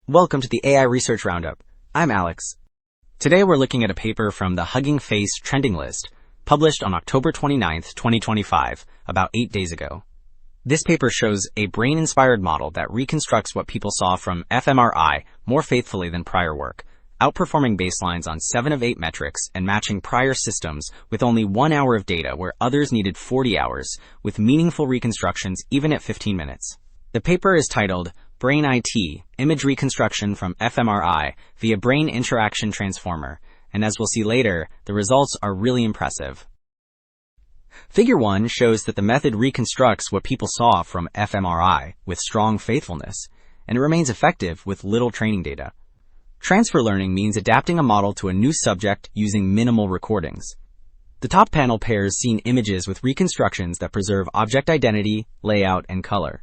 Welcome to the AI Research Roundup. I'm Alex. Today we're looking at a paper from the Hugging Face trending list, published on October 29th, 2025, about 8 days ago. This paper shows a brain-inspired model that reconstructs what people saw from fMRI more faithfully than prior work, outperforming baselines on 7 of 8 metrics and matching prior systems with only 1 hour of data where others needed 40 hours, with meaningful reconstructions even at 15 minutes. The paper is titled Brain IT, Image Reconstruction from fMRI via Brain Interaction Transformer, and as we'll see later, the results are really impressive. Figure 1 shows that the method reconstructs what people saw from fMRI with strong faithfulness, and it remains effective with little training data. Transfer learning means adapting a model to a new subject using minimal recordings. The top panel pairs seen images with reconstructions that preserve object identity, layout, and color.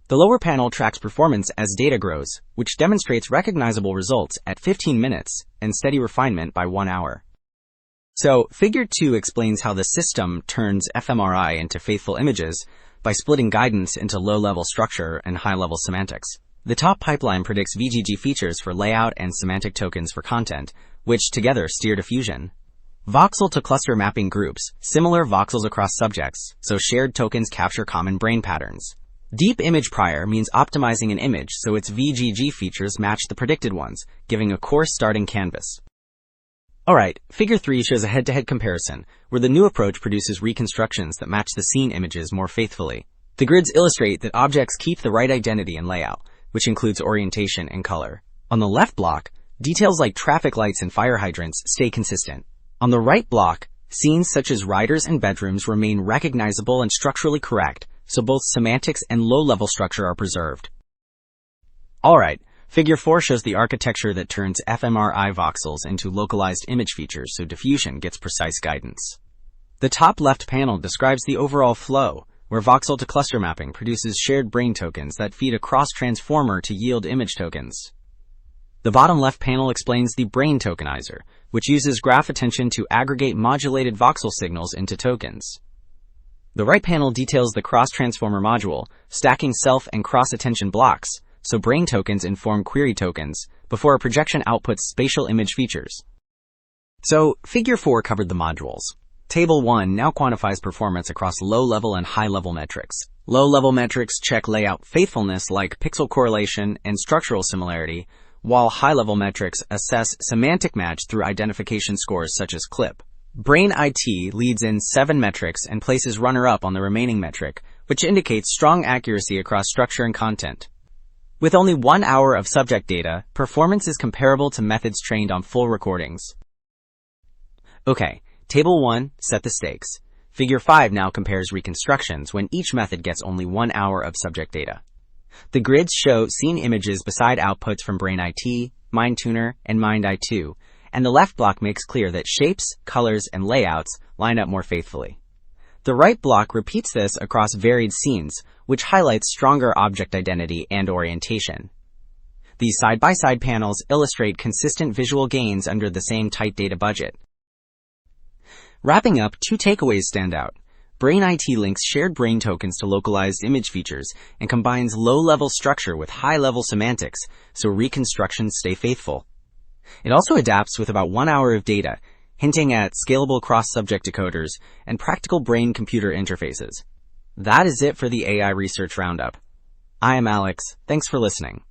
The lower panel tracks performance as data grows, which demonstrates recognizable results at 15 minutes and steady refinement by 1 hour. So, Figure 2 explains how the system turns fMRI into faithful images by splitting guidance into low-level structure and high-level semantics. The top pipeline predicts VGG features for layout and semantic tokens for content, which together steer diffusion. Voxel to cluster mapping groups similar voxels across subjects, so shared tokens capture common brain patterns. Deep image prior means optimizing an image so its VGG features match the predicted ones, giving a coarse starting canvas. Alright, Figure 3 shows a head-to-head comparison, where the new approach produces reconstructions that match the scene images more faithfully. The grids illustrate that objects keep the right identity and layout, which includes orientation and color. On the left block, details like traffic lights and fire hydrants stay consistent. On the right block, scenes such as riders and bedrooms remain recognizable and structurally correct, so both semantics and low-level structure are preserved. Alright, Figure 4 shows the architecture that turns fMRI voxels into localized image features so diffusion gets precise guidance. The top left panel describes the overall flow, where voxel to cluster mapping produces shared brain tokens that feed a cross-transformer to yield image tokens. The bottom left panel explains the brain tokenizer, which uses graph attention to aggregate modulated voxel signals into tokens. The right panel details the cross-transformer module, stacking self and cross-attention blocks, so brain tokens inform query tokens, before a projection outputs spatial image features. So, Figure 4 covered the modules. Table 1 now quantifies performance across low-level and high-level metrics. Low-level metrics check layout faithfulness like pixel correlation and structural similarity, while high-level metrics assess semantic match through identification scores such as CLIP. Brain IT leads in 7 metrics and places runner-up on the remaining metric, which indicates strong accuracy across structure and content. With only 1 hour of subject data, performance is comparable to methods trained on full recordings. Okay, Table 1 set the stakes. Figure 5 now compares reconstructions when each method gets only 1 hour of subject data. The grids show scene images beside outputs from Brain IT, MindTuner, and MindI2, and the left block makes clear that shapes, colors, and layouts line up more faithfully. The right block repeats this across varied scenes, which highlights stronger object identity and orientation. These side-by-side panels illustrate consistent visual gains under the same tight data budget. Wrapping up, 2 takeaways stand out. Brain IT links shared brain tokens to localized image features and combines low-level structure with high-level semantics, so reconstructions stay faithful. It also adapts with about 1 hour of data, hinting at scalable cross-subject decoders and practical brain-computer interfaces. That is it for the AI Research Roundup. I am Alex. Thanks for listening.